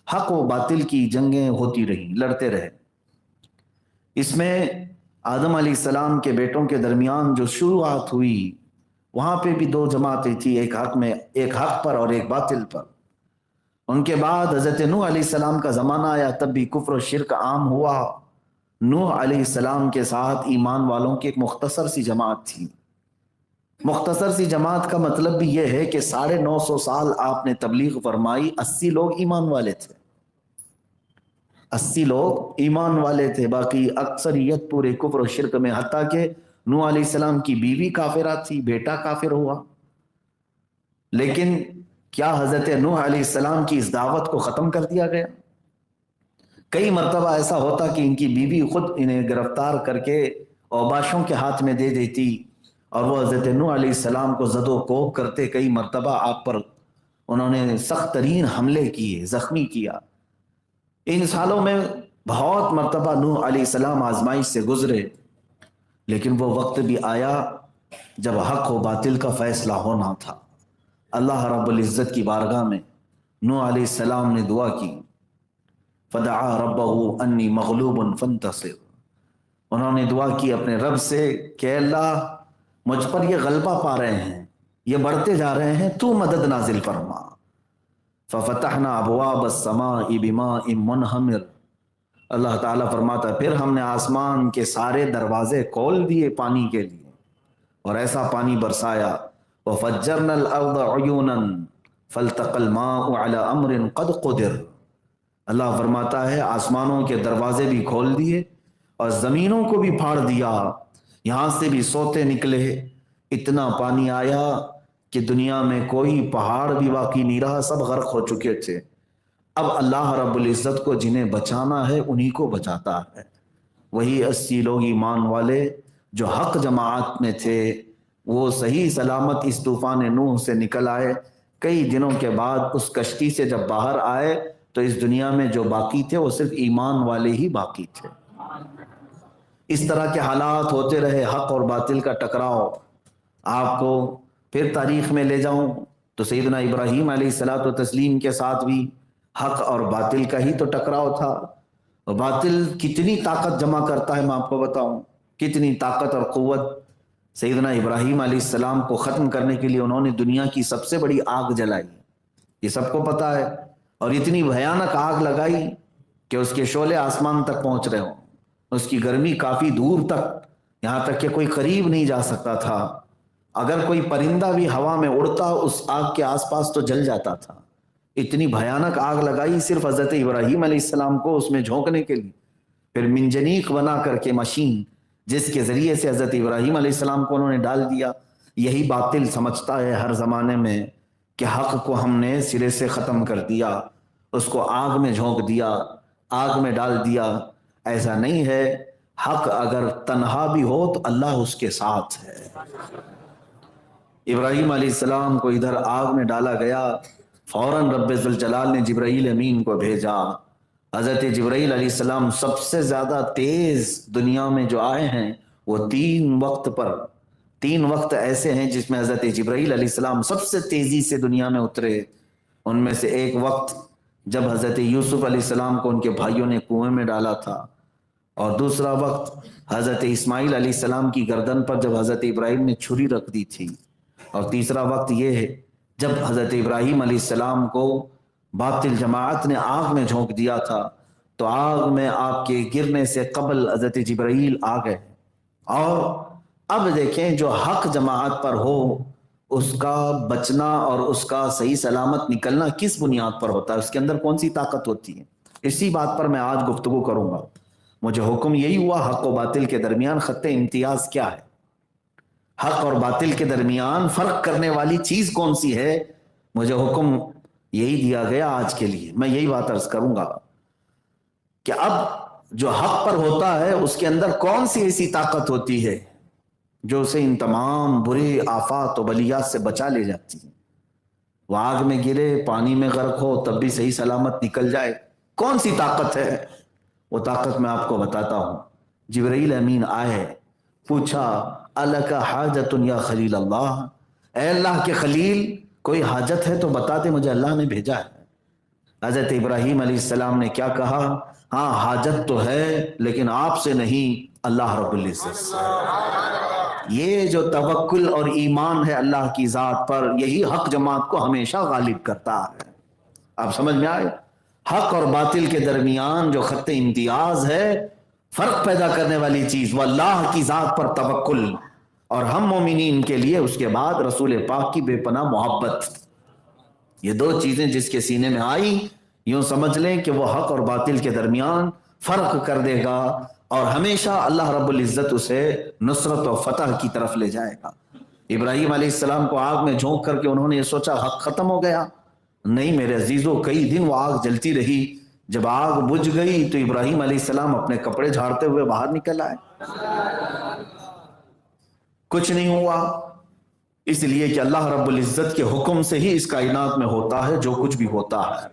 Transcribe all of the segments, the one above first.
حق و باطل کی جنگیں ہوتی رہیں، لڑتے رہے۔ اس میں آدم علیہ السلام کے بیٹوں کے درمیان جو شروعات ہوئی، وہاں پہ بھی دو جماعتیں تھیں، ایک حق پر اور ایک باطل پر۔ ان کے بعد حضرت نوح علیہ السلام کا زمانہ آیا، تب بھی کفر و شرک عام ہوا۔ نوح علیہ السلام کے ساتھ ایمان والوں کی ایک مختصر سی جماعت تھی۔ مختصر سی جماعت کا مطلب بھی یہ ہے کہ 950 سال آپ نے تبلیغ فرمائی، 80 لوگ ایمان والے تھے، 80 لوگ ایمان والے تھے، باقی اکثریت پورے کفر و شرک میں، حتیٰ کہ نوح علیہ السلام کی بیوی کافرہ تھی، بیٹا کافر ہوا۔ لیکن کیا حضرت نوح علیہ السلام کی اس دعوت کو ختم کر دیا گیا؟ کئی مرتبہ ایسا ہوتا کہ ان کی بیوی خود انہیں گرفتار کر کے اوباشوں کے ہاتھ میں دے دیتی، اور وہ حضرت نوح علیہ السلام کو زد و کوب کرتے، کئی مرتبہ آپ پر انہوں نے سخت ترین حملے کیے، زخمی کیا۔ ان سالوں میں بہت مرتبہ نوح علیہ السلام آزمائش سے گزرے، لیکن وہ وقت بھی آیا جب حق و باطل کا فیصلہ ہونا تھا۔ اللہ رب العزت کی بارگاہ میں نوح علیہ السلام نے دعا کی، فدعا ربہ انی مغلوب فانتصر۔ انہوں نے دعا کی اپنے رب سے کہ اللہ مجھ پر یہ غلبہ پا رہے ہیں، یہ بڑھتے جا رہے ہیں، تو مدد نازل فرما۔ ففتحنا ابواب السماء بماء منہمر۔ اللہ تعالیٰ فرماتا ہے پھر ہم نے آسمان کے سارے دروازے کھول دیے پانی کے لیے، اور ایسا پانی برسایا۔ وفجرنا الارض عیونا فالتقى الماء على امر قد قدر۔ اللہ فرماتا ہے آسمانوں کے دروازے بھی کھول دیے اور زمینوں کو بھی پھاڑ دیا، یہاں سے بھی سوتے نکلے، اتنا پانی آیا کہ دنیا میں کوئی پہاڑ بھی باقی نہیں رہا، سب غرق ہو چکے تھے۔ اب اللہ رب العزت کو جنہیں بچانا ہے انہی کو بچاتا ہے۔ وہی 80 لوگ ایمان والے جو حق جماعت میں تھے، وہ صحیح سلامت اس طوفان نوح سے نکل آئے۔ کئی دنوں کے بعد اس کشتی سے جب باہر آئے تو اس دنیا میں جو باقی تھے وہ صرف ایمان والے ہی باقی تھے۔ اس طرح کے حالات ہوتے رہے، حق اور باطل کا ٹکراؤ۔ آپ کو پھر تاریخ میں لے جاؤں تو سیدنا ابراہیم علیہ الصلاۃ والتسلیم کے ساتھ بھی حق اور باطل کا ہی تو ٹکراؤ تھا۔ باطل کتنی طاقت جمع کرتا ہے میں آپ کو بتاؤں، کتنی طاقت اور قوت۔ سیدنا ابراہیم علیہ السلام کو ختم کرنے کے لیے انہوں نے دنیا کی سب سے بڑی آگ جلائی، یہ سب کو پتا ہے، اور اتنی بھیانک آگ لگائی کہ اس کے شعلے آسمان تک پہنچ رہے ہوں، اس کی گرمی کافی دور تک، یہاں تک کہ کوئی قریب نہیں جا سکتا تھا۔ اگر کوئی پرندہ بھی ہوا میں اڑتا اس آگ کے آس پاس تو جل جاتا تھا۔ اتنی بھیانک آگ لگائی صرف حضرت ابراہیم علیہ السلام کو اس میں جھونکنے کے لیے، پھر منجنیق بنا کر کے مشین جس کے ذریعے سے حضرت ابراہیم علیہ السلام کو انہوں نے ڈال دیا۔ یہی باطل سمجھتا ہے ہر زمانے میں کہ حق کو ہم نے سرے سے ختم کر دیا، اس کو آگ میں جھونک دیا، آگ میں ڈال دیا۔ ایسا نہیں ہے، حق اگر تنہا بھی ہو تو اللہ اس کے ساتھ ہے۔ ابراہیم علیہ السلام کو ادھر آگ میں ڈالا گیا، فوراً رب ذوالجلال نے جبرائیل امین کو بھیجا۔ حضرت جبرائیل علیہ السلام سب سے زیادہ تیز دنیا میں جو آئے ہیں، وہ 3 وقت پر، 3 وقت ایسے ہیں جس میں حضرت جبرائیل علیہ السلام سب سے تیزی سے دنیا میں اترے۔ ان میں سے ایک وقت جب حضرت یوسف علیہ السلام کو ان کے بھائیوں نے کنویں میں ڈالا تھا، اور دوسرا وقت حضرت اسماعیل علیہ السلام کی گردن پر جب حضرت ابراہیم نے چھری رکھ دی تھی، اور تیسرا وقت یہ ہے جب حضرت ابراہیم علیہ السلام کو باطل جماعت نے آگ میں جھونک دیا تھا، تو آگ میں آپ کے گرنے سے قبل حضرت جبرائیل آ گئے۔ اور اب دیکھیں جو حق جماعت پر ہو اس کا بچنا اور اس کا صحیح سلامت نکلنا کس بنیاد پر ہوتا ہے، اس کے اندر کون سی طاقت ہوتی ہے، اسی بات پر میں آج گفتگو کروں گا۔ مجھے حکم یہی ہوا، حق و باطل کے درمیان خط امتیاز کیا ہے، حق اور باطل کے درمیان فرق کرنے والی چیز کون سی ہے، مجھے حکم یہی دیا گیا آج کے لیے۔ میں یہی بات عرض کروں گا کہ اب جو حق پر ہوتا ہے اس کے اندر کون سی ایسی طاقت ہوتی ہے جو اسے ان تمام برے آفات و بلیات سے بچا لے جاتی ہے۔ وہ آگ میں گرے، پانی میں غرق ہو، تب بھی صحیح سلامت نکل جائے۔ کون سی طاقت ہے؟ وہ طاقت میں آپ کو بتاتا ہوں۔ جبرائیل امین آئے، پوچھا الک حاجت یا خلیل اللہ، اے اللہ کے خلیل کوئی حاجت ہے تو بتا دے، مجھے اللہ نے بھیجا ہے۔ حضرت ابراہیم علیہ السلام نے کیا کہا؟ ہاں حاجت تو ہے لیکن آپ سے نہیں، اللہ رب العزت سے۔ یہ جو توکل اور ایمان ہے اللہ کی ذات پر، یہی حق جماعت کو ہمیشہ غالب کرتا ہے۔ آپ سمجھ میں آئے؟ حق اور باطل کے درمیان جو خط امتیاز ہے، فرق پیدا کرنے والی چیز، وہ اللہ کی ذات پر توکل، اور ہم مومنین کے لیے اس کے بعد رسول پاک کی بے پناہ محبت۔ یہ دو چیزیں جس کے سینے میں آئی، یوں سمجھ لیں کہ وہ حق اور باطل کے درمیان فرق کر دے گا، اور ہمیشہ اللہ رب العزت اسے نصرت و فتح کی طرف لے جائے گا۔ ابراہیم علیہ السلام کو آگ میں جھونک کر کے انہوں نے یہ سوچا حق ختم ہو گیا؟ نہیں میرے عزیزو، کئی دن وہ آگ جلتی رہی۔ جب آگ بجھ گئی تو ابراہیم علیہ السلام اپنے کپڑے جھاڑتے ہوئے باہر نکل آئے، کچھ نہیں ہوا، اس لیے کہ اللہ رب العزت کے حکم سے ہی اس کائنات میں ہوتا ہے جو کچھ بھی ہوتا ہے۔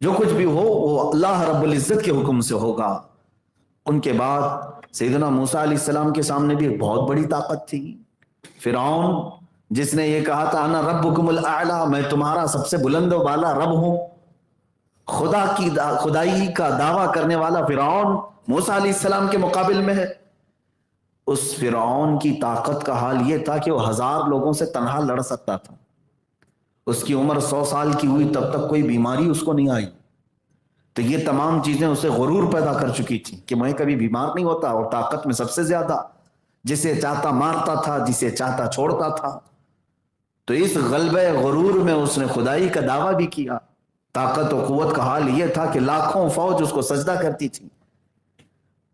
جو کچھ بھی ہو وہ اللہ رب العزت کے حکم سے ہوگا۔ ان کے بعد سیدنا موسیٰ علیہ السلام کے سامنے بھی ایک بہت بڑی طاقت تھی۔ فرعون جس نے یہ کہا تھا انا ربکم الاعلی، میں تمہارا سب سے بلند و بالا رب ہوں، خدائی کا دعویٰ کرنے والا فرعون موسیٰ علیہ السلام کے مقابل میں ہے۔ اس فرعون کی طاقت کا حال یہ تھا کہ وہ 1000 لوگوں سے تنہا لڑ سکتا تھا۔ اس کی عمر 100 سال کی ہوئی تب تک کوئی بیماری اس کو نہیں آئی۔ تو یہ تمام چیزیں اسے غرور پیدا کر چکی تھی کہ میں کبھی بیمار نہیں ہوتا، اور طاقت میں سب سے زیادہ، جسے چاہتا مارتا تھا، جسے چاہتا چھوڑتا تھا۔ تو اس غلبہ غرور میں اس نے خدائی کا دعویٰ بھی کیا۔ طاقت و قوت کا حال یہ تھا کہ لاکھوں فوج اس کو سجدہ کرتی تھی۔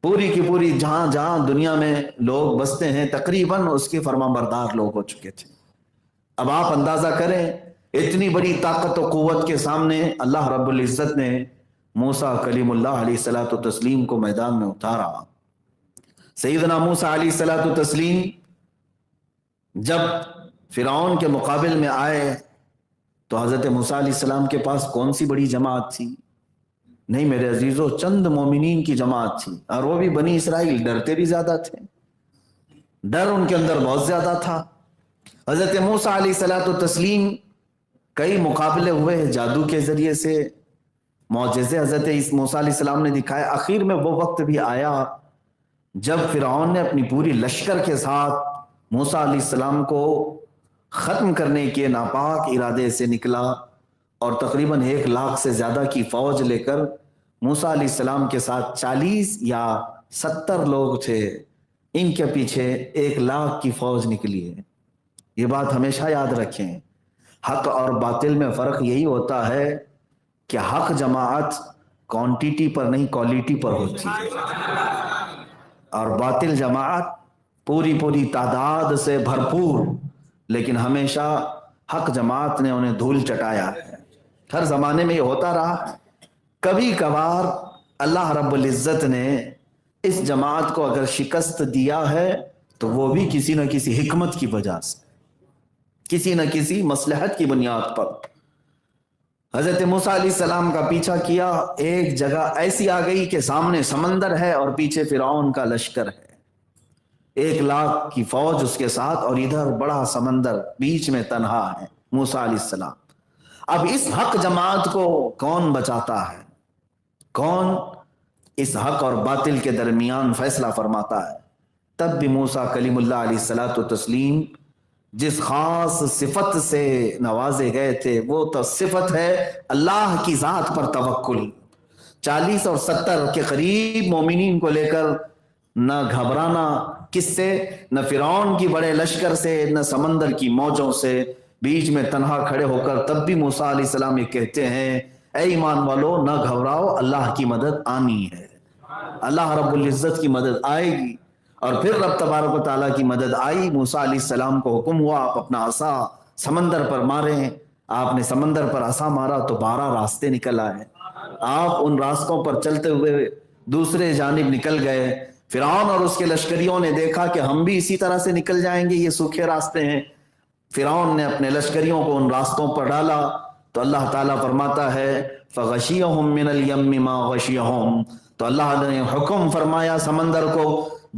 پوری کی پوری جہاں جہاں دنیا میں لوگ بستے ہیں تقریباً اس کے فرما بردار لوگ ہو چکے تھے۔ اب آپ اندازہ کریں اتنی بڑی طاقت و قوت کے سامنے اللہ رب العزت نے موسیٰ کلیم اللہ علیہ الصلوۃ والتسلیم کو میدان میں اتارا۔ سیدنا موسیٰ علیہ الصلوۃ والتسلیم جب فرعون کے مقابل میں آئے تو حضرت موسیٰ علیہ السلام کے پاس کون سی بڑی جماعت تھی؟ نہیں میرے عزیزو، چند مومنین کی جماعت تھی، اور وہ بھی بنی اسرائیل، ڈرتے بھی زیادہ تھے، ڈر ان کے اندر بہت زیادہ تھا۔ حضرت موسیٰ علیہ الصلوۃ والتسلیم کئی مقابلے ہوئے جادو کے ذریعے سے، معجزے حضرت موسیٰ علیہ السلام نے دکھائے۔ آخر میں وہ وقت بھی آیا جب فرعون نے اپنی پوری لشکر کے ساتھ موسیٰ علیہ السلام کو ختم کرنے کے ناپاک ارادے سے نکلا، اور تقریباً 1 لاکھ سے زیادہ کی فوج لے کر موسیٰ علیہ السلام کے ساتھ 40 یا 70 لوگ تھے، ان کے پیچھے 1 لاکھ کی فوج نکلی ہے۔ یہ بات ہمیشہ یاد رکھیں، حق اور باطل میں فرق یہی ہوتا ہے کہ حق جماعت کوانٹیٹی پر نہیں کوالٹی پر ہوتی ہے، اور باطل جماعت پوری تعداد سے بھرپور، لیکن ہمیشہ حق جماعت نے انہیں دھول چٹایا ہے۔ ہر زمانے میں یہ ہوتا رہا ہے۔ کبھی کبھار اللہ رب العزت نے اس جماعت کو اگر شکست دیا ہے تو وہ بھی کسی نہ کسی حکمت کی وجہ سے، کسی نہ کسی مصلحت کی بنیاد پر۔ حضرت موسیٰ علیہ السلام کا پیچھا کیا، ایک جگہ ایسی آ گئی کہ سامنے سمندر ہے اور پیچھے فرعون کا لشکر ہے، 1 لاکھ کی فوج اس کے ساتھ، اور ادھر بڑا سمندر، بیچ میں تنہا ہے موسیٰ علیہ السلام۔ اب اس حق جماعت کو کون بچاتا ہے؟ کون اس حق اور باطل کے درمیان فیصلہ فرماتا ہے؟ تب بھی موسیٰ کلیم اللہ علیہ الصلوۃ والتسلیم جس خاص صفت سے نوازے گئے تھے، وہ تو صفت ہے اللہ کی ذات پر توکل۔ 40 اور 70 کے قریب مومنین کو لے کر نہ گھبرانا، کس سے؟ نہ فرعون کی بڑے لشکر سے، نہ سمندر کی موجوں سے، بیچ میں تنہا کھڑے ہو کر تب بھی موسیٰ علیہ السلام یہ کہتے ہیں اے ایمان والو نہ گھبراؤ، اللہ کی مدد آنی ہے، اللہ رب العزت کی مدد آئے گی۔ اور پھر رب تبارک و تعالیٰ کی مدد آئی۔ موسیٰ علیہ السلام کو حکم ہوا آپ اپنا عصا سمندر پر ماریں۔ آپ نے سمندر پر عصا مارا تو 12 راستے نکل آئے۔ آپ ان راستوں پر چلتے ہوئے دوسرے جانب نکل گئے۔ فرعون اور اس کے لشکریوں نے دیکھا کہ ہم بھی اسی طرح سے نکل جائیں گے، یہ سوکھے راستے ہیں۔ فرعون نے اپنے لشکریوں کو ان راستوں پر ڈالا تو اللہ تعالیٰ فرماتا ہے فَغَشِيَهُم مِّنَ الْيَمِّ مَا غَشِيَهُم، تو اللہ نے حکم فرمایا سمندر کو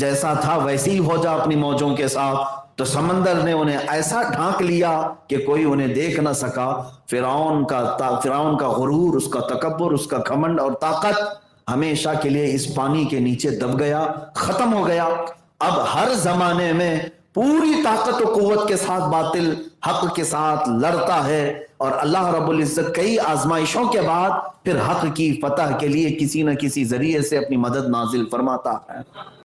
جیسا تھا ویسے ہی ہو جا اپنی موجوں کے ساتھ، تو سمندر نے انہیں ایسا ڈھانک لیا کہ کوئی انہیں دیکھ نہ سکا۔ فرعون کا غرور، اس کا تکبر، اس کا گھمنڈ اور طاقت ہمیشہ کے لیے اس پانی کے نیچے دب گیا، ختم ہو گیا۔ اب ہر زمانے میں پوری طاقت و قوت کے ساتھ باطل حق کے ساتھ لڑتا ہے، اور اللہ رب العزت کئی آزمائشوں کے بعد پھر حق کی فتح کے لیے کسی نہ کسی ذریعے سے اپنی مدد نازل فرماتا ہے۔